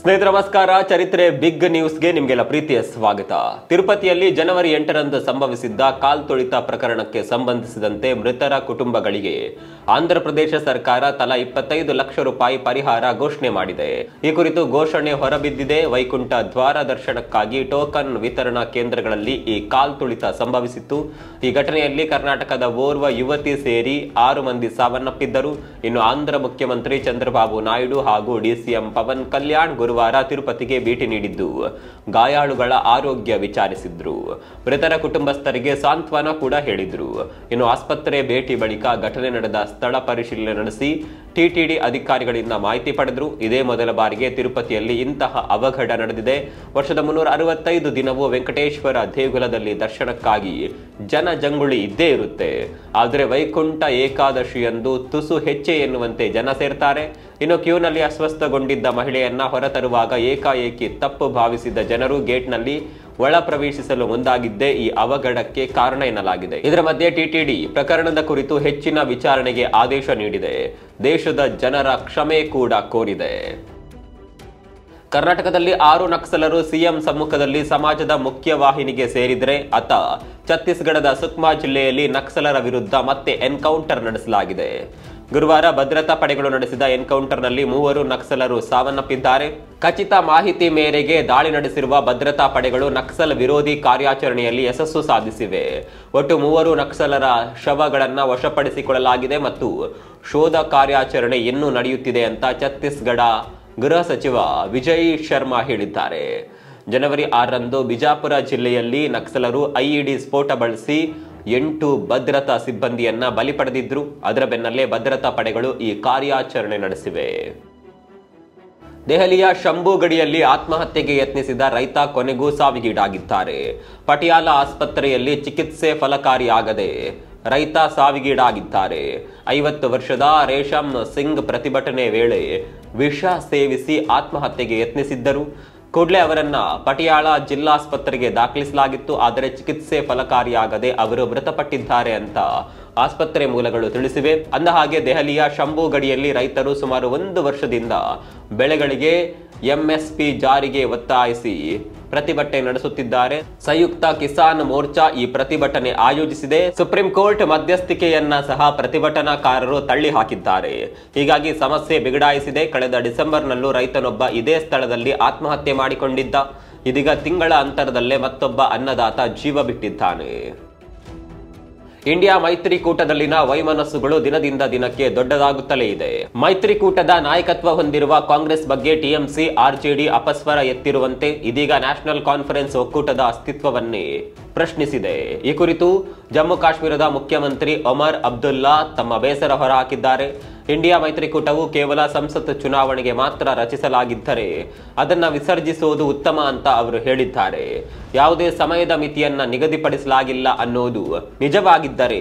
ಸ್ನೇಹಿತರೆ ನಮಸ್ಕಾರ. ಚರಿತ್ರೆ ಬಿಗ್ ನ್ಯೂಸ್ಗೆ ನಿಮಗೆಲ್ಲ ಪ್ರೀತಿಯ ಸ್ವಾಗತ. ತಿರುಪತಿಯಲ್ಲಿ ಜನವರಿ 8ರಂದು ಸಂಭವಿಸಿದ್ದ ಕಾಲ್ತುಳಿತ ಪ್ರಕರಣಕ್ಕೆ ಸಂಬಂಧಿಸಿದಂತೆ ಮೃತರ ಕುಟುಂಬಗಳಿಗೆ ಆಂಧ್ರ ಪ್ರದೇಶ ಸರ್ಕಾರ ತಲಾ 25 ಲಕ್ಷ ರೂಪಾಯಿ ಪರಿಹಾರ ಘೋಷಣೆ ಮಾಡಿದೆ. ಈ ಕುರಿತು ಘೋಷಣೆ ಹೊರಬಿದ್ದಿದೆ. ವೈಕುಂಠ ದ್ವಾರ ದರ್ಶನಕ್ಕಾಗಿ ಟೋಕನ್ ವಿತರಣಾ ಕೇಂದ್ರಗಳಲ್ಲಿ ಈ ಕಾಲ್ತುಳಿತ ಸಂಭವಿಸಿತ್ತು. ಈ ಘಟನೆಯಲ್ಲಿ ಕರ್ನಾಟಕದ ಓರ್ವ ಯುವತಿ ಸೇರಿ 6 ಮಂದಿ ಸಾವನ್ನಪ್ಪಿದ್ದರು. ಇನ್ನು ಆಂಧ್ರ ಮುಖ್ಯಮಂತ್ರಿ ಚಂದ್ರಬಾಬು ನಾಯ್ಡು ಹಾಗೂ ಡಿಸಿಎಂ ಪವನ್ ಕಲ್ಯಾಣ್ ಗುರುವಾರ ತಿರುಪತಿಗೆ ಭೇಟಿ ನೀಡಿದ್ದು ಗಾಯಾಳುಗಳ ಆರೋಗ್ಯ ವಿಚಾರಿಸಿದ್ರು. ಮೃತರ ಕುಟುಂಬಸ್ಥರಿಗೆ ಸಾಂತ್ವನ ಕೂಡ ಹೇಳಿದ್ರು. ಇನ್ನು ಆಸ್ಪತ್ರೆ ಭೇಟಿ ಬಳಿಕ ಘಟನೆ ನಡೆದ ಸ್ಥಳ ಪರಿಶೀಲನೆ ನಡೆಸಿ ಟಿಟಿಡಿ ಅಧಿಕಾರಿಗಳಿಂದ ಮಾಹಿತಿ ಪಡೆದ್ರು. ಇದೇ ಮೊದಲ ಬಾರಿಗೆ ತಿರುಪತಿಯಲ್ಲಿ ಇಂತಹ ಅವಘಡ ನಡೆದಿದೆ. ವರ್ಷದ 365 ದಿನವೂ ವೆಂಕಟೇಶ್ವರ ದೇಗುಲದಲ್ಲಿ ದರ್ಶನಕ್ಕಾಗಿ ಜನಜಂಗುಳಿ ಇದ್ದೇ ಇರುತ್ತೆ. ಆದರೆ ವೈಕುಂಠ ಏಕಾದಶಿಯಂದು ತುಸು ಹೆಚ್ಚೆ ಎನ್ನುವಂತೆ ಜನ ಸೇರ್ತಾರೆ. ಇನ್ನು ಕ್ಯೂನಲ್ಲಿ ಅಸ್ವಸ್ಥಗೊಂಡಿದ್ದ ಮಹಿಳೆಯನ್ನ ಹೊರತರುವಾಗ ಏಕಾಏಕಿ ತಪ್ಪು ಭಾವಿಸಿದ ಜನರು ಗೇಟ್ನಲ್ಲಿ ಒಳ ಪ್ರವೇಶಿಸಲು ಮುಂದಾಗಿದ್ದೇ ಈ ಅವಘಡಕ್ಕೆ ಕಾರಣ ಎನ್ನಲಾಗಿದೆ. ಇದರ ಮಧ್ಯೆ ಟಿಟಿಡಿ ಪ್ರಕರಣದ ಕುರಿತು ಹೆಚ್ಚಿನ ವಿಚಾರಣೆಗೆ ಆದೇಶ ನೀಡಿದೆ. ದೇಶದ ಜನರ ಕ್ಷಮೆ ಕೂಡ ಕೋರಿದೆ. ಕರ್ನಾಟಕದಲ್ಲಿ 6 ನಕ್ಸಲರು ಸಿಎಂ ಸಮ್ಮುಖದಲ್ಲಿ ಸಮಾಜದ ಮುಖ್ಯವಾಹಿನಿಗೆ ಸೇರಿದರೆ ಅತ್ತ ಛತ್ತೀಸ್ಗಢದ ಸುಕ್ಮಾ ಜಿಲ್ಲೆಯಲ್ಲಿ ನಕ್ಸಲರ ವಿರುದ್ಧ ಮತ್ತೆ ಎನ್ಕೌಂಟರ್ ನಡೆಸಲಾಗಿದೆ. ಗುರುವಾರ ಭದ್ರತಾ ಪಡೆಗಳು ನಡೆಸಿದ ಎನ್ಕೌಂಟರ್ನಲ್ಲಿ 3 ನಕ್ಸಲರು ಸಾವನ್ನಪ್ಪಿದ್ದಾರೆ. ಖಚಿತ ಮಾಹಿತಿ ಮೇರೆಗೆ ದಾಳಿ ನಡೆಸಿರುವ ಭದ್ರತಾ ಪಡೆಗಳು ನಕ್ಸಲ್ ವಿರೋಧಿ ಕಾರ್ಯಾಚರಣೆಯಲ್ಲಿ ಯಶಸ್ಸು ಸಾಧಿಸಿವೆ. ಒಟ್ಟು 3 ನಕ್ಸಲರ ಶವಗಳನ್ನು ವಶಪಡಿಸಿಕೊಳ್ಳಲಾಗಿದೆ ಮತ್ತು ಶೋಧ ಕಾರ್ಯಾಚರಣೆ ಇನ್ನೂ ನಡೆಯುತ್ತಿದೆ ಅಂತ ಛತ್ತೀಸ್ಗಢ ಗೃಹ ಸಚಿವ ವಿಜಯ್ ಶರ್ಮಾ ಹೇಳಿದ್ದಾರೆ. ಜನವರಿ 6ರಂದು ಬಿಜಾಪುರ ಜಿಲ್ಲೆಯಲ್ಲಿ ನಕ್ಸಲರು ಐಇಡಿ ಸ್ಫೋಟ ಬಳಸಿ 8 ಭದ್ರತಾ ಸಿಬ್ಬಂದಿಯನ್ನ ಬಲಿ ಪಡೆದಿದ್ರು. ಅದರ ಬೆನ್ನಲ್ಲೇ ಭದ್ರತಾ ಪಡೆಗಳು ಈ ಕಾರ್ಯಾಚರಣೆ ನಡೆಸಿವೆ. ದೆಹಲಿಯ ಶಂಭು ಗಡಿಯಲ್ಲಿ ಆತ್ಮಹತ್ಯೆಗೆ ಯತ್ನಿಸಿದ ರೈತ ಕೊನೆಗೂ ಸಾವಿಗೀಡಾಗಿದ್ದಾರೆ. ಪಟಿಯಾಲ ಆಸ್ಪತ್ರೆಯಲ್ಲಿ ಚಿಕಿತ್ಸೆ ಫಲಕಾರಿಯಾಗದೆ ರೈತ ಸಾವಿಗೀಡಾಗಿದ್ದಾರೆ. 50 ವರ್ಷದ ರೇಷಮ್ ಸಿಂಗ್ ಪ್ರತಿಭಟನೆ ವೇಳೆ ವಿಷ ಸೇವಿಸಿ ಆತ್ಮಹತ್ಯೆಗೆ ಯತ್ನಿಸಿದ್ದರು. ಕೂಡಲೇ ಅವರನ್ನ ಪಟಿಯಾಳ ಜಿಲ್ಲಾಸ್ಪತ್ರೆಗೆ ದಾಖಲಿಸಲಾಗಿತ್ತು. ಆದರೆ ಚಿಕಿತ್ಸೆ ಫಲಕಾರಿಯಾಗದೆ ಅವರು ಮೃತಪಟ್ಟಿದ್ದಾರೆ ಅಂತ ಆಸ್ಪತ್ರೆ ಮೂಲಗಳು ತಿಳಿಸಿವೆ. ಅಂದಹಾಗೆ ದೆಹಲಿಯ ಶಂಭು ಗಡಿಯಲ್ಲಿ ರೈತರು ಸುಮಾರು 1 ವರ್ಷದಿಂದ ಬೆಳೆಗಳಿಗೆ ಎಂಎಸ್ಪಿ ಜಾರಿಗೆ ಒತ್ತಾಯಿಸಿ ಪ್ರತಿಭಟನೆ ನಡೆಸುತ್ತಿದ್ದಾರೆ. ಸಂಯುಕ್ತ ಕಿಸಾನ್ ಮೋರ್ಚಾ ಈ ಪ್ರತಿಭಟನೆ ಆಯೋಜಿಸಿದೆ. ಸುಪ್ರೀಂ ಕೋರ್ಟ್ ಮಧ್ಯಸ್ಥಿಕೆಯನ್ನ ಸಹ ಪ್ರತಿಭಟನಾಕಾರರು ತಳ್ಳಿ ಹಾಕಿದ್ದಾರೆ. ಹೀಗಾಗಿ ಸಮಸ್ಯೆ ಬಿಗಡಾಯಿಸಿದೆ. ಕಳೆದ ಡಿಸೆಂಬರ್ನಲ್ಲೂ ರೈತನೊಬ್ಬ ಇದೇ ಸ್ಥಳದಲ್ಲಿ ಆತ್ಮಹತ್ಯೆ ಮಾಡಿಕೊಂಡಿದ್ದ. ಇದೀಗ ತಿಂಗಳ ಅಂತರದಲ್ಲೇ ಮತ್ತೊಬ್ಬ ಅನ್ನದಾತ ಜೀವ ಬಿಟ್ಟಿದ್ದಾನೆ. ಇಂಡಿಯಾ ಮೈತ್ರಿಕೂಟದಲ್ಲಿನ ವೈಮನಸ್ಸುಗಳು ದಿನದಿಂದ ದಿನಕ್ಕೆ ದೊಡ್ಡದಾಗುತ್ತಲೇ ಇದೆ. ಮೈತ್ರಿಕೂಟದ ನಾಯಕತ್ವ ಹೊಂದಿರುವ ಕಾಂಗ್ರೆಸ್ ಬಗ್ಗೆ ಟಿಎಂಸಿ ಆರ್ಜೆಡಿ ಅಪಸ್ವರ ಎತ್ತಿರುವಂತೆ ಇದೀಗ ನ್ಯಾಷನಲ್ ಕಾನ್ಫರೆನ್ಸ್ ಒಕ್ಕೂಟದ ಅಸ್ತಿತ್ವವನ್ನೇ ಪ್ರಶ್ನಿಸಿದೆ. ಈ ಕುರಿತು ಜಮ್ಮು ಕಾಶ್ಮೀರದ ಮುಖ್ಯಮಂತ್ರಿ ಒಮರ್ ಅಬ್ದುಲ್ಲಾ ತಮ್ಮ ಬೇಸರ ಹೊರಹಾಕಿದ್ದಾರೆ. ಇಂಡಿಯಾ ಮೈತ್ರಿಕೂಟವು ಕೇವಲ ಸಂಸತ್ ಚುನಾವಣೆಗೆ ಮಾತ್ರ ರಚಿಸಲಾಗಿದ್ದರೆ ಅದನ್ನ ವಿಸರ್ಜಿಸುವುದು ಉತ್ತಮ ಅಂತ ಅವರು ಹೇಳಿದ್ದಾರೆ. ಯಾವುದೇ ಸಮಯದ ಮಿತಿಯನ್ನ ನಿಗದಿಪಡಿಸಲಾಗಿಲ್ಲ ಅನ್ನೋದು ನಿಜವಾಗಿದ್ದರೆ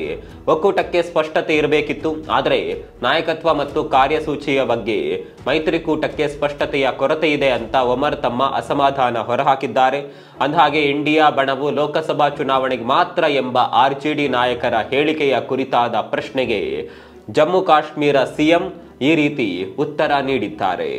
ಒಕ್ಕೂಟಕ್ಕೆ ಸ್ಪಷ್ಟತೆ ಇರಬೇಕಿತ್ತು. ಆದರೆ ನಾಯಕತ್ವ ಮತ್ತು ಕಾರ್ಯಸೂಚಿಯ ಬಗ್ಗೆ ಮೈತ್ರಿಕೂಟಕ್ಕೆ ಸ್ಪಷ್ಟತೆಯ ಕೊರತೆ ಇದೆ ಅಂತ ಒಮರ್ ತಮ್ಮ ಅಸಮಾಧಾನ ಹೊರಹಾಕಿದ್ದಾರೆ. ಅಂದಹಾಗೆ ಇಂಡಿಯಾ ಬಣವು ಲೋಕಸಭಾ ಚುನಾವಣೆಗೆ ಮಾತ್ರ ಎಂಬ ಆರ್ಜೆಡಿ ನಾಯಕರ ಹೇಳಿಕೆಯ ಕುರಿತಾದ ಪ್ರಶ್ನೆಗೆ ಜಮ್ಮು ಕಾಶ್ಮೀರ ಸಿಎಂ ಈ ರೀತಿ ಉತ್ತರ ನೀಡಿದ್ದಾರೆ.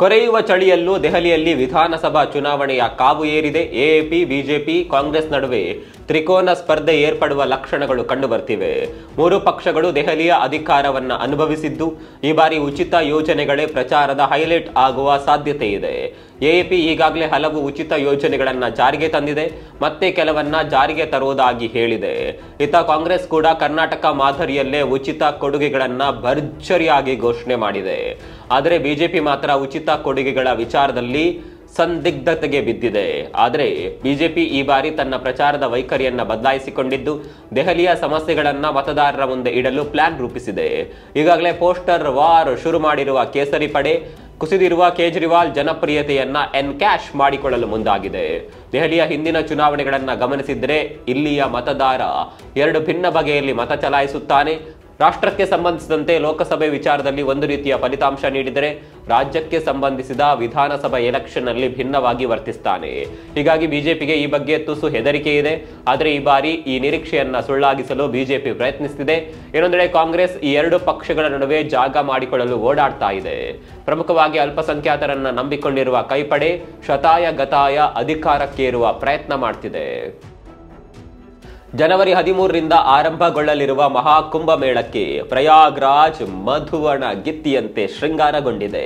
ಕೊರೆಯುವ ಚಳಿಯಲ್ಲೂ ದೆಹಲಿಯಲ್ಲಿ ವಿಧಾನಸಭಾ ಚುನಾವಣೆಯ ಕಾವು ಏರಿದೆ. ಎಎಪಿ, ಬಿಜೆಪಿ, ಕಾಂಗ್ರೆಸ್ ನಡುವೆ ತ್ರಿಕೋನ ಸ್ಪರ್ಧೆ ಏರ್ಪಡುವ ಲಕ್ಷಣಗಳು ಕಂಡುಬರ್ತಿವೆ. 3 ಪಕ್ಷಗಳು ದೆಹಲಿಯ ಅಧಿಕಾರವನ್ನ ಅನುಭವಿಸಿದ್ದು ಈ ಬಾರಿ ಉಚಿತ ಯೋಜನೆಗಳೇ ಪ್ರಚಾರದ ಹೈಲೈಟ್ ಆಗುವ ಸಾಧ್ಯತೆ ಇದೆ. ಎಎಪಿ ಈಗಾಗಲೇ ಹಲವು ಉಚಿತ ಯೋಜನೆಗಳನ್ನ ಜಾರಿಗೆ ತಂದಿದೆ, ಮತ್ತೆ ಕೆಲವನ್ನ ಜಾರಿಗೆ ತರುವುದಾಗಿ ಹೇಳಿದೆ. ಇತ್ತ ಕಾಂಗ್ರೆಸ್ ಕೂಡ ಕರ್ನಾಟಕ ಮಾದರಿಯಲ್ಲೇ ಉಚಿತ ಕೊಡುಗೆಗಳನ್ನ ಭರ್ಜರಿಯಾಗಿ ಘೋಷಣೆ ಮಾಡಿದೆ. ಆದರೆ ಬಿಜೆಪಿ ಮಾತ್ರ ಉಚಿತ ಕೊಡುಗೆಗಳ ವಿಚಾರದಲ್ಲಿ ಸಂದಿಗ್ಧತೆಗೆ ಬಿದ್ದಿದೆ. ಆದರೆ ಬಿಜೆಪಿ ಈ ಬಾರಿ ತನ್ನ ಪ್ರಚಾರದ ವೈಖರಿಯನ್ನ ಬದಲಾಯಿಸಿಕೊಂಡಿದ್ದು ದೆಹಲಿಯ ಸಮಸ್ಯೆಗಳನ್ನ ಮತದಾರರ ಮುಂದೆ ಇಡಲು ಪ್ಲಾನ್ ರೂಪಿಸಿದೆ. ಈಗಾಗಲೇ ಪೋಸ್ಟರ್ ವಾರ್ ಶುರು ಮಾಡಿರುವ ಕೇಸರಿ ಪಡೆ ಕುಸಿದಿರುವ ಕೇಜ್ರಿವಾಲ್ ಜನಪ್ರಿಯತೆಯನ್ನ ಎನ್ಕ್ಯಾಶ್ ಮಾಡಿಕೊಳ್ಳಲು ಮುಂದಾಗಿದೆ. ದೆಹಲಿಯ ಹಿಂದಿನ ಚುನಾವಣೆಗಳನ್ನ ಗಮನಿಸಿದ್ರೆ ಇಲ್ಲಿಯ ಮತದಾರ 2 ಭಿನ್ನ ಬಗೆಯಲ್ಲಿ ಮತ ಚಲಾಯಿಸುತ್ತಾನೆ. ರಾಷ್ಟ್ರಕ್ಕೆ ಸಂಬಂಧಿಸಿದಂತೆ ಲೋಕಸಭೆ ವಿಚಾರದಲ್ಲಿ ಒಂದು ರೀತಿಯ ಫಲಿತಾಂಶ ನೀಡಿದರೆ ರಾಜ್ಯಕ್ಕೆ ಸಂಬಂಧಿಸಿದ ವಿಧಾನಸಭಾ ಎಲೆಕ್ಷನ್ ನಲ್ಲಿ ಭಿನ್ನವಾಗಿ ವರ್ತಿಸ್ತಾನೆ. ಹೀಗಾಗಿ ಬಿಜೆಪಿಗೆ ಈ ಬಗ್ಗೆ ತುಸು ಹೆದರಿಕೆ ಇದೆ. ಆದರೆ ಈ ಬಾರಿ ಈ ನಿರೀಕ್ಷೆಯನ್ನ ಸುಳ್ಳಾಗಿಸಲು ಬಿಜೆಪಿ ಪ್ರಯತ್ನಿಸುತ್ತಿದೆ. ಇನ್ನೊಂದೆಡೆ ಕಾಂಗ್ರೆಸ್ ಈ ಎರಡು ಪಕ್ಷಗಳ ನಡುವೆ ಜಾಗ ಮಾಡಿಕೊಳ್ಳಲು ಓಡಾಡ್ತಾ ಇದೆ. ಪ್ರಮುಖವಾಗಿ ಅಲ್ಪಸಂಖ್ಯಾತರನ್ನ ನಂಬಿಕೊಂಡಿರುವ ಕೈಪಡೆ ಶತಾಯ ಗತಾಯ ಅಧಿಕಾರಕ್ಕೇರುವ ಪ್ರಯತ್ನ ಮಾಡ್ತಿದೆ. ಜನವರಿ 13ರಿಂದ ಆರಂಭಗೊಳ್ಳಲಿರುವ ಮಹಾಕುಂಭಮೇಳಕ್ಕೆ ಪ್ರಯಾಗ್ರಾಜ್ ಮಧುವಣ ಗಿತ್ತಿಯಂತೆ ಶೃಂಗಾರಗೊಂಡಿದೆ.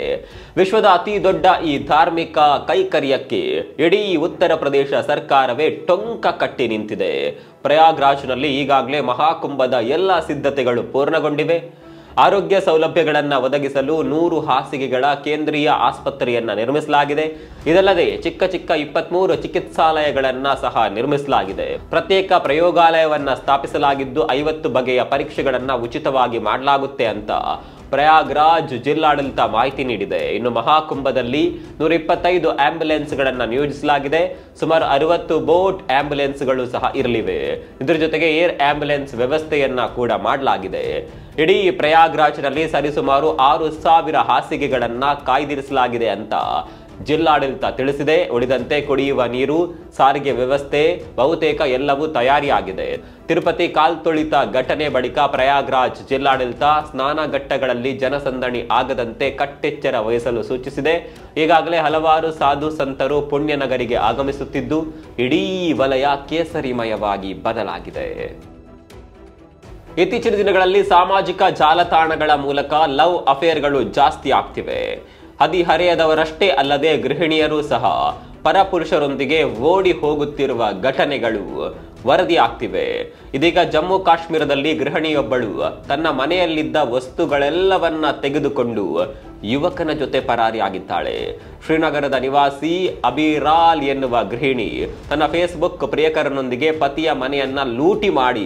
ವಿಶ್ವದ ಅತಿ ದೊಡ್ಡ ಈ ಧಾರ್ಮಿಕ ಕೈಕರ್ಯಕ್ಕೆ ಇಡೀ ಉತ್ತರ ಪ್ರದೇಶ ಸರ್ಕಾರವೇ ಟೊಂಕ ಕಟ್ಟಿ ನಿಂತಿದೆ. ಪ್ರಯಾಗ್ರಾಜ್ನಲ್ಲಿ ಈಗಾಗಲೇ ಮಹಾಕುಂಭದ ಎಲ್ಲ ಸಿದ್ಧತೆಗಳು ಪೂರ್ಣಗೊಂಡಿವೆ. ಆರೋಗ್ಯ ಸೌಲಭ್ಯಗಳನ್ನು ಒದಗಿಸಲು 100 ಹಾಸಿಗೆಗಳ ಕೇಂದ್ರೀಯ ಆಸ್ಪತ್ರೆಯನ್ನ ನಿರ್ಮಿಸಲಾಗಿದೆ. ಇದಲ್ಲದೆ ಚಿಕ್ಕ ಚಿಕ್ಕ 23 ಚಿಕಿತ್ಸಾಲಯಗಳನ್ನ ಸಹ ನಿರ್ಮಿಸಲಾಗಿದೆ. ಪ್ರತ್ಯೇಕ ಪ್ರಯೋಗಾಲಯವನ್ನ ಸ್ಥಾಪಿಸಲಾಗಿದ್ದು 50 ಬಗೆಯ ಪರೀಕ್ಷೆಗಳನ್ನ ಉಚಿತವಾಗಿ ಮಾಡಲಾಗುತ್ತೆ ಅಂತ ಪ್ರಯಾಗ್ರಾಜ್ ಜಿಲ್ಲಾಡಳಿತ ಮಾಹಿತಿ ನೀಡಿದೆ. ಇನ್ನು ಮಹಾಕುಂಭದಲ್ಲಿ 125 ಆಂಬ್ಯುಲೆನ್ಸ್ಗಳನ್ನು ನಿಯೋಜಿಸಲಾಗಿದೆ. ಸುಮಾರು 60 ಬೋಟ್ ಆಂಬ್ಯುಲೆನ್ಸ್ಗಳು ಸಹ ಇರಲಿವೆ. ಇದರ ಜೊತೆಗೆ ಏರ್ ಆಂಬ್ಯುಲೆನ್ಸ್ ವ್ಯವಸ್ಥೆಯನ್ನ ಕೂಡ ಮಾಡಲಾಗಿದೆ. ಇಡೀ ಪ್ರಯಾಗ್ರಾಜ್ನಲ್ಲಿ ಸರಿಸುಮಾರು 6,000 ಹಾಸಿಗೆಗಳನ್ನ ಕಾಯ್ದಿರಿಸಲಾಗಿದೆ ಅಂತ ಜಿಲ್ಲಾಡಳಿತ ತಿಳಿಸಿದೆ. ಉಳಿದಂತೆ ಕುಡಿಯುವ ನೀರು, ಸಾರಿಗೆ ವ್ಯವಸ್ಥೆ ಬಹುತೇಕ ಎಲ್ಲವೂ ತಯಾರಿಯಾಗಿದೆ. ತಿರುಪತಿ ಕಾಲ್ತುಳಿತ ಘಟನೆ ಬಳಿಕ ಪ್ರಯಾಗ್ರಾಜ್ ಜಿಲ್ಲಾಡಳಿತ ಸ್ನಾನಘಟ್ಟಗಳಲ್ಲಿ ಜನಸಂದಣಿ ಆಗದಂತೆ ಕಟ್ಟೆಚ್ಚರ ವಹಿಸಲು ಸೂಚಿಸಿದೆ. ಈಗಾಗಲೇ ಹಲವಾರು ಸಾಧು ಸಂತರು ಪುಣ್ಯನಗರಿಗೆ ಆಗಮಿಸುತ್ತಿದ್ದು ಇಡೀ ವಲಯ ಕೇಸರಿಮಯವಾಗಿ ಬದಲಾಗಿದೆ. ಇತ್ತೀಚಿನ ದಿನಗಳಲ್ಲಿ ಸಾಮಾಜಿಕ ಜಾಲತಾಣಗಳ ಮೂಲಕ ಲವ್ ಅಫೇರ್ಗಳು ಜಾಸ್ತಿ ಆಗ್ತಿವೆ. ಹದಿಹರೆಯದವರಷ್ಟೇ ಅಲ್ಲದೆ ಗೃಹಿಣಿಯರು ಸಹ ಪರಪುರುಷರೊಂದಿಗೆ ಓಡಿ ಹೋಗುತ್ತಿರುವ ಘಟನೆಗಳು ವರದಿ ಆಗ್ತಿವೆ. ಇದೀಗ ಜಮ್ಮು ಕಾಶ್ಮೀರದಲ್ಲಿ ಗೃಹಿಣಿಯೊಬ್ಬಳು ತನ್ನ ಮನೆಯಲ್ಲಿದ್ದ ವಸ್ತುಗಳೆಲ್ಲವನ್ನ ತೆಗೆದುಕೊಂಡು ಯುವಕನ ಜೊತೆ ಪರಾರಿಯಾಗಿದ್ದಾಳೆ. ಶ್ರೀನಗರದ ನಿವಾಸಿ ಅಬಿರಾಲ್ ಎನ್ನುವ ಗೃಹಿಣಿ ತನ್ನ ಫೇಸ್ಬುಕ್ ಪ್ರಿಯಕರನೊಂದಿಗೆ ಪತಿಯ ಮನೆಯನ್ನ ಲೂಟಿ ಮಾಡಿ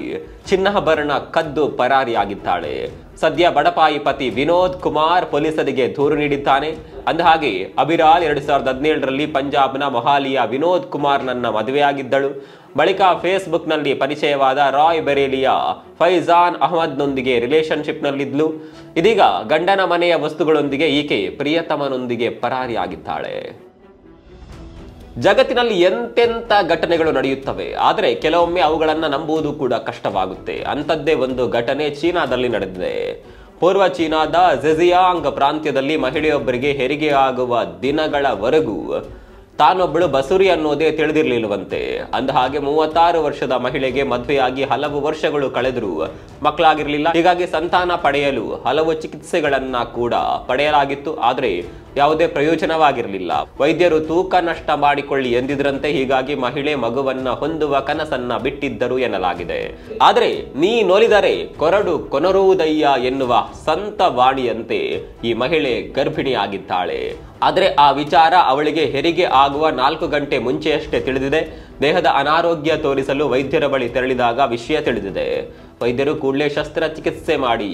ಚಿನ್ನಾಭರಣ ಕದ್ದು ಪರಾರಿಯಾಗಿದ್ದಾಳೆ. ಸದ್ಯ ಬಡಪಾಯಿ ಪತಿ ವಿನೋದ್ ಕುಮಾರ್ ಪೊಲೀಸರಿಗೆ ದೂರು ನೀಡಿದ್ದಾನೆ. ಅಂದಹಾಗೆ ಅಬಿರಾಲ್ 2017ರಲ್ಲಿ ಪಂಜಾಬ್ನ ಮೊಹಾಲಿಯ ವಿನೋದ್ ಕುಮಾರ್ನನ್ನ ಮದುವೆಯಾಗಿದ್ದಳು. ಬಳಿಕ ಫೇಸ್ಬುಕ್ನಲ್ಲಿ ಪರಿಚಯವಾದ ರಾಯ್ ಬೆರೇಲಿಯ ಫೈಜಾನ್ ಅಹಮದ್ನೊಂದಿಗೆ ರಿಲೇಶನ್ಶಿಪ್ನಲ್ಲಿದ್ಲು. ಇದೀಗ ಗಂಡನ ಮನೆಯ ವಸ್ತುಗಳೊಂದಿಗೆ ಈಕೆ ಪ್ರಿಯತಮನೊಂದಿಗೆ ಪರಾರಿಯಾಗಿದ್ದಾಳೆ. ಜಗತ್ತಿನಲ್ಲಿ ಎಂತೆಂಥ ಘಟನೆಗಳು ನಡೆಯುತ್ತವೆ. ಆದರೆ ಕೆಲವೊಮ್ಮೆ ಅವುಗಳನ್ನು ನಂಬುವುದು ಕೂಡ ಕಷ್ಟವಾಗುತ್ತೆ. ಅಂಥದ್ದೇ ಒಂದು ಘಟನೆ ಚೀನಾದಲ್ಲಿ ನಡೆದಿದೆ. ಪೂರ್ವ ಚೀನಾದ ಝೆಜಿಯಾಂಗ್ ಪ್ರಾಂತ್ಯದಲ್ಲಿ ಮಹಿಳೆಯೊಬ್ಬರಿಗೆ ಹೆರಿಗೆ ಆಗುವ ದಿನಗಳವರೆಗೂ ತಾನೊಬ್ಬಳು ಬಸುರಿ ಅನ್ನೋದೇ ತಿಳಿದಿರಲಿಲ್ಲವಂತೆ. ಅಂದಹಾಗೆ 36 ವರ್ಷದ ಮಹಿಳೆಗೆ ಮದುವೆಯಾಗಿ ಹಲವು ವರ್ಷಗಳು ಕಳೆದರೂ ಮಕ್ಕಳಾಗಿರಲಿಲ್ಲ. ಹೀಗಾಗಿ ಸಂತಾನ ಪಡೆಯಲು ಹಲವು ಚಿಕಿತ್ಸೆಗಳನ್ನ ಕೂಡ ಪಡೆಯಲಾಗಿತ್ತು. ಆದರೆ ಯಾವುದೇ ಪ್ರಯೋಜನವಾಗಿರಲಿಲ್ಲ. ವೈದ್ಯರು ತೂಕ ನಷ್ಟ ಮಾಡಿಕೊಳ್ಳಿ ಎಂದಿದ್ರಂತೆ. ಹೀಗಾಗಿ ಮಹಿಳೆ ಮಗುವನ್ನ ಹೊಂದುವ ಕನಸನ್ನ ಬಿಟ್ಟಿದ್ದರು ಎನ್ನಲಾಗಿದೆ. ಆದರೆ ನೀನೊಲಿದರೆ ಕೊರಡು ಕೊನರುವುದಯ್ಯ ಎನ್ನುವ ಸಂತ ವಾಣಿಯಂತೆ ಈ ಮಹಿಳೆ ಗರ್ಭಿಣಿಯಾಗಿದ್ದಾಳೆ. ಆದರೆ ಆ ವಿಚಾರ ಅವಳಿಗೆ ಹೆರಿಗೆ ಆಗುವ 4 ಗಂಟೆ ಮುಂಚೆಯಷ್ಟೇ ತಿಳಿದಿದೆ. ದೇಹದ ಅನಾರೋಗ್ಯ ತೋರಿಸಲು ವೈದ್ಯರ ಬಳಿ ತೆರಳಿದಾಗ ವಿಷಯ ತಿಳಿದಿದೆ. ವೈದ್ಯರು ಕೂಡಲೇ ಶಸ್ತ್ರಚಿಕಿತ್ಸೆ ಮಾಡಿ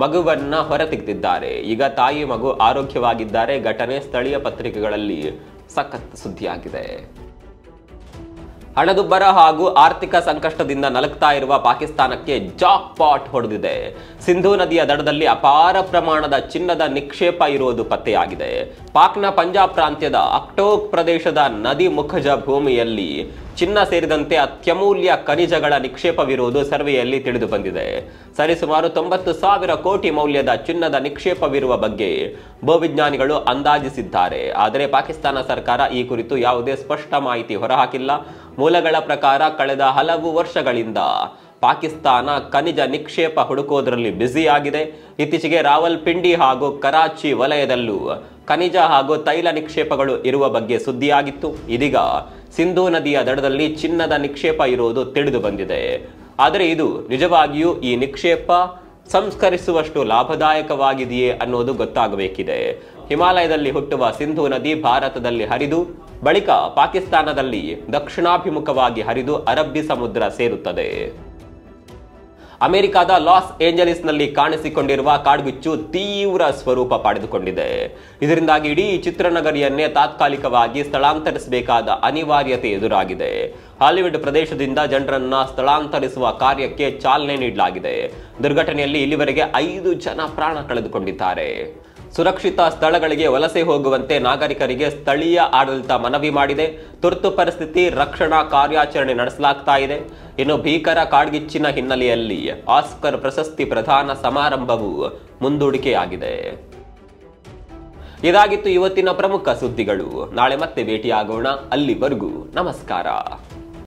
ಮಗುವನ್ನ ಹೊರತೆಗೆದಿದ್ದಾರೆ. ಈಗ ತಾಯಿ ಮಗು ಆರೋಗ್ಯವಾಗಿದ್ದಾರೆ. ಘಟನೆ ಸ್ಥಳೀಯ ಪತ್ರಿಕೆಗಳಲ್ಲಿ ಸಖತ್ ಸುದ್ದಿಯಾಗಿದೆ. ಹಣದುಬ್ಬರ ಹಾಗೂ ಆರ್ಥಿಕ ಸಂಕಷ್ಟದಿಂದ ನಲಗ್ತಾ ಇರುವ ಪಾಕಿಸ್ತಾನಕ್ಕೆ ಜಾಕ್ ಪಾಟ್ ಹೊಡೆದಿದೆ. ಸಿಂಧೂ ನದಿಯ ದಡದಲ್ಲಿ ಅಪಾರ ಪ್ರಮಾಣದ ಚಿನ್ನದ ನಿಕ್ಷೇಪ ಇರುವುದು ಪತ್ತೆಯಾಗಿದೆ. ಪಾಕ್ನ ಪಂಜಾಬ್ ಪ್ರಾಂತ್ಯದ ಅಕ್ಟೋಕ್ ಪ್ರದೇಶದ ನದಿ ಮುಖಜ ಭೂಮಿಯಲ್ಲಿ ಚಿನ್ನ ಸೇರಿದಂತೆ ಅತ್ಯಮೂಲ್ಯ ಖನಿಜಗಳ ನಿಕ್ಷೇಪವಿರುವುದು ಸರ್ವೆಯಲ್ಲಿ ತಿಳಿದು ಬಂದಿದೆ. ಸರಿಸುಮಾರು 90,000 ಕೋಟಿ ಮೌಲ್ಯದ ಚಿನ್ನದ ನಿಕ್ಷೇಪವಿರುವ ಬಗ್ಗೆ ಭೂವಿಜ್ಞಾನಿಗಳು ಅಂದಾಜಿಸಿದ್ದಾರೆ. ಆದರೆ ಪಾಕಿಸ್ತಾನ ಸರ್ಕಾರ ಈ ಕುರಿತು ಯಾವುದೇ ಸ್ಪಷ್ಟ ಮಾಹಿತಿ ಹೊರಹಾಕಿಲ್ಲ. ಮೂಲಗಳ ಪ್ರಕಾರ ಕಳೆದ ಹಲವು ವರ್ಷಗಳಿಂದ ಪಾಕಿಸ್ತಾನ ಖನಿಜ ನಿಕ್ಷೇಪ ಹುಡುಕೋದ್ರಲ್ಲಿ ಬ್ಯುಸಿಯಾಗಿದೆ. ಇತ್ತೀಚೆಗೆ ರಾವಲ್ಪಿಂಡಿ ಹಾಗೂ ಕರಾಚಿ ವಲಯದಲ್ಲೂ ಖನಿಜ ಹಾಗೂ ತೈಲ ನಿಕ್ಷೇಪಗಳು ಇರುವ ಬಗ್ಗೆ ಸುದ್ದಿಯಾಗಿತ್ತು. ಇದೀಗ ಸಿಂಧೂ ನದಿಯ ದಡದಲ್ಲಿ ಚಿನ್ನದ ನಿಕ್ಷೇಪ ಇರುವುದು ತಿಳಿದು ಬಂದಿದೆ. ಆದರೆ ಇದು ನಿಜವಾಗಿಯೂ ಈ ನಿಕ್ಷೇಪ ಸಂಸ್ಕರಿಸುವಷ್ಟು ಲಾಭದಾಯಕವಾಗಿದೆಯೇ ಅನ್ನೋದು ಗೊತ್ತಾಗಬೇಕಿದೆ. ಹಿಮಾಲಯದಲ್ಲಿ ಹುಟ್ಟುವ ಸಿಂಧೂ ನದಿ ಭಾರತದಲ್ಲಿ ಹರಿದು ಬಳಿಕ ಪಾಕಿಸ್ತಾನದಲ್ಲಿ ದಕ್ಷಿಣಾಭಿಮುಖವಾಗಿ ಹರಿದು ಅರಬ್ಬಿ ಸಮುದ್ರ ಸೇರುತ್ತದೆ. ಅಮೆರಿಕದ ಲಾಸ್ ಏಂಜಲೀಸ್ನಲ್ಲಿ ಕಾಣಿಸಿಕೊಂಡಿರುವ ಕಾಡ್ಗಿಚ್ಚು ತೀವ್ರ ಸ್ವರೂಪ ಪಡೆದುಕೊಂಡಿದೆ. ಇದರಿಂದಾಗಿ ಇಡೀ ಚಿತ್ರನಗರಿಯನ್ನೇ ತಾತ್ಕಾಲಿಕವಾಗಿ ಸ್ಥಳಾಂತರಿಸಬೇಕಾದ ಅನಿವಾರ್ಯತೆ ಎದುರಾಗಿದೆ. ಹಾಲಿವುಡ್ ಪ್ರದೇಶದಿಂದ ಜನರನ್ನ ಸ್ಥಳಾಂತರಿಸುವ ಕಾರ್ಯಕ್ಕೆ ಚಾಲನೆ ನೀಡಲಾಗಿದೆ. ದುರ್ಘಟನೆಯಲ್ಲಿ ಇಲ್ಲಿವರೆಗೆ 5 ಜನ ಪ್ರಾಣ ಕಳೆದುಕೊಂಡಿದ್ದಾರೆ. ಸುರಕ್ಷಿತ ಸ್ಥಳಗಳಿಗೆ ವಲಸೆ ಹೋಗುವಂತೆ ನಾಗರಿಕರಿಗೆ ಸ್ಥಳೀಯ ಆಡಳಿತ ಮನವಿ ಮಾಡಿದೆ. ತುರ್ತು ಪರಿಸ್ಥಿತಿ ರಕ್ಷಣಾ ಕಾರ್ಯಾಚರಣೆ ನಡೆಸಲಾಗ್ತಾ ಇದೆ. ಇನ್ನು ಭೀಕರ ಕಾಡ್ಗಿಚ್ಚಿನ ಹಿನ್ನೆಲೆಯಲ್ಲಿ ಆಸ್ಕರ್ ಪ್ರಶಸ್ತಿ ಪ್ರದಾನ ಸಮಾರಂಭವು ಮುಂದೂಡಿಕೆಯಾಗಿದೆ. ಇದಾಗಿತ್ತು ಇವತ್ತಿನ ಪ್ರಮುಖ ಸುದ್ದಿಗಳು. ನಾಳೆ ಮತ್ತೆ ಭೇಟಿಯಾಗೋಣ. ಅಲ್ಲಿವರೆಗೂ ನಮಸ್ಕಾರ.